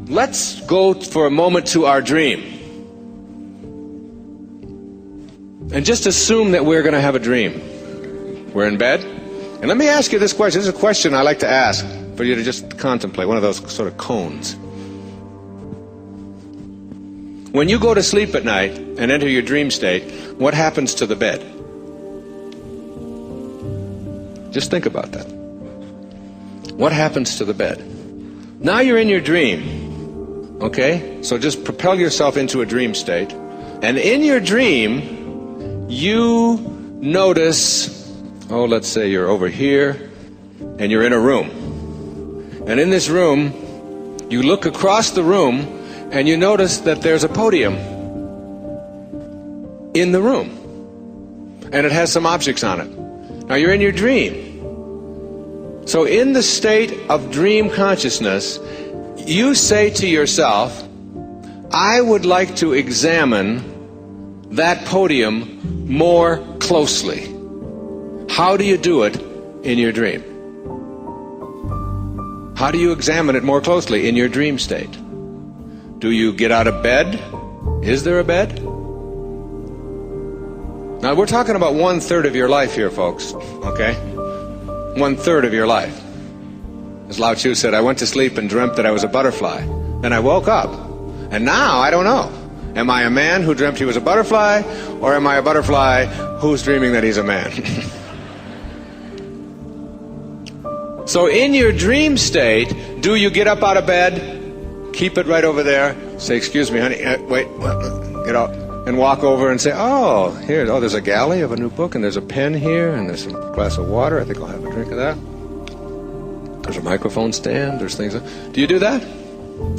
let's go for a moment to our dream. And just assume that we're going to have a dream. We're in bed. And let me ask you this question. This is a question I like to ask for you to just contemplate, one of those sort of cones. When you go to sleep at night and enter your dream state, what happens to the bed? Just think about that. What happens to the bed? Now you're in your dream, okay? So just propel yourself into a dream state. And in your dream, you notice, let's say you're over here, and you're in a room. And in this room, you look across the room, and you notice that there's a podium in the room. And it has some objects on it. Now you're in your dream. So in the state of dream consciousness, you say to yourself, I would like to examine that podium more closely. How do you do it in your dream? How do you examine it more closely in your dream state? Do you get out of bed? Is there a bed? Now we're talking about 1/3 of your life here, folks, okay? 1/3 of your life. As Lao Tzu said, I went to sleep and dreamt that I was a butterfly. Then I woke up, and now I don't know. Am I a man who dreamt he was a butterfly, or am I a butterfly who's dreaming that he's a man? So in your dream state, do you get up out of bed, keep it right over there, say, excuse me, honey, wait, get up, and walk over and say, there's a galley of a new book, and there's a pen here, and there's a glass of water, I think I'll have a drink of that. There's a microphone stand, there's things. Do you do that?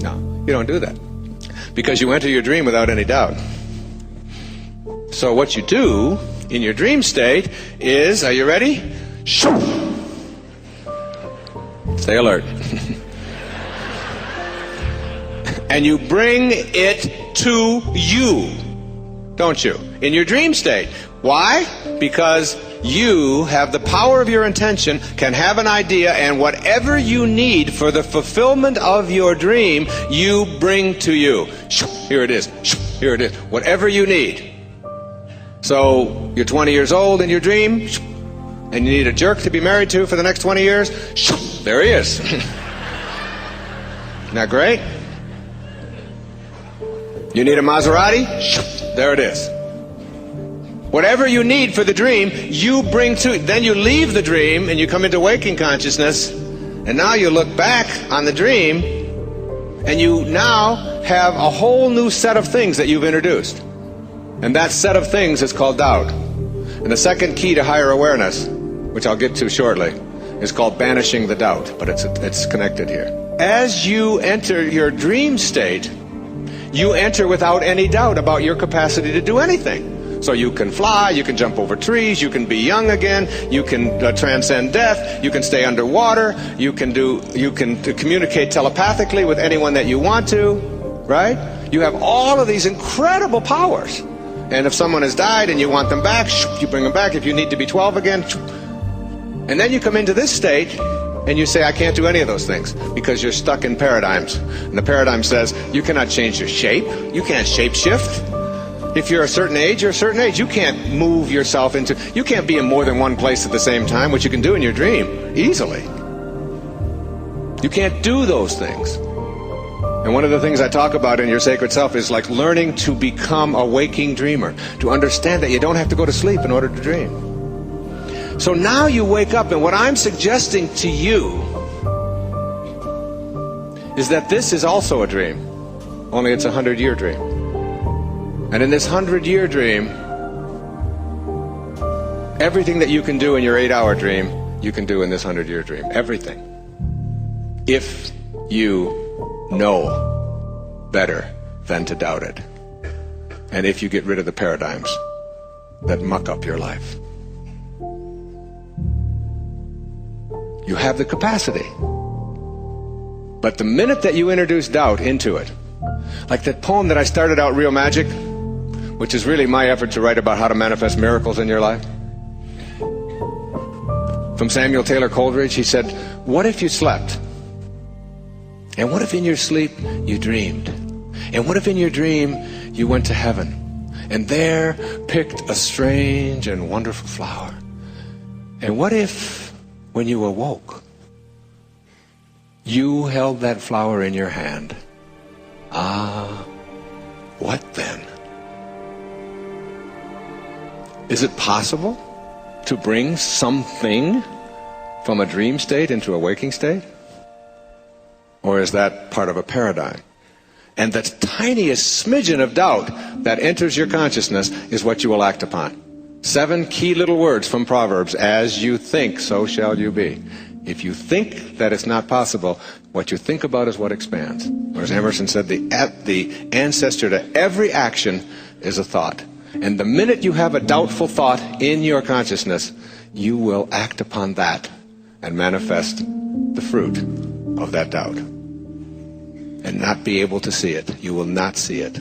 No, you don't do that. Because you enter your dream without any doubt. So what you do in your dream state is, are you ready? Shoo! Stay alert. And you bring it to you, don't you? In your dream state. Why? Because you have the power of your intention, can have an idea, and whatever you need for the fulfillment of your dream, you bring to you. Here it is. Here it is. Whatever you need. So you're 20 years old in your dream, and you need a jerk to be married to for the next 20 years. There he is. Isn't that great? You need a Maserati? There it is. Whatever you need for the dream, you bring to it. Then you leave the dream and you come into waking consciousness, and now you look back on the dream, and you now have a whole new set of things that you've introduced. And that set of things is called doubt. And the second key to higher awareness, which I'll get to shortly, is called banishing the doubt, but it's connected here. As you enter your dream state, you enter without any doubt about your capacity to do anything. So you can fly, you can jump over trees, you can be young again, you can transcend death, you can stay underwater, you can communicate telepathically with anyone that you want to, right? You have all of these incredible powers. And if someone has died and you want them back, you bring them back. If you need to be 12 again, and then you come into this state and you say, I can't do any of those things because you're stuck in paradigms. And the paradigm says you cannot change your shape, you can't shape shift. If you're a certain age, you're a certain age. You can't move yourself into, you can't be in more than one place at the same time, which you can do in your dream, easily. You can't do those things. And one of the things I talk about in Your Sacred Self is like learning to become a waking dreamer, to understand that you don't have to go to sleep in order to dream. So now you wake up, and what I'm suggesting to you is that this is also a dream, only it's a 100-year dream. And in this 100-year dream, everything that you can do in your 8-hour dream, you can do in this 100-year dream. Everything. If you know better than to doubt it. And if you get rid of the paradigms that muck up your life. You have the capacity. But the minute that you introduce doubt into it, like that poem that I started out, Real Magic, which is really my effort to write about how to manifest miracles in your life. From Samuel Taylor Coleridge, he said, what if you slept And what if in your sleep you dreamed? And what if in your dream you went to heaven and there picked a strange and wonderful flower? And what if when you awoke, you held that flower in your hand? Ah, what then? Is it possible to bring something from a dream state into a waking state? Or is that part of a paradigm? And the tiniest smidgen of doubt that enters your consciousness is what you will act upon. 7 key little words from Proverbs. As you think, so shall you be. If you think that it's not possible, what you think about is what expands. Or as Emerson said, the ancestor to every action is a thought. And the minute you have a doubtful thought in your consciousness, you will act upon that and manifest the fruit of that doubt. And not be able to see it. You will not see it.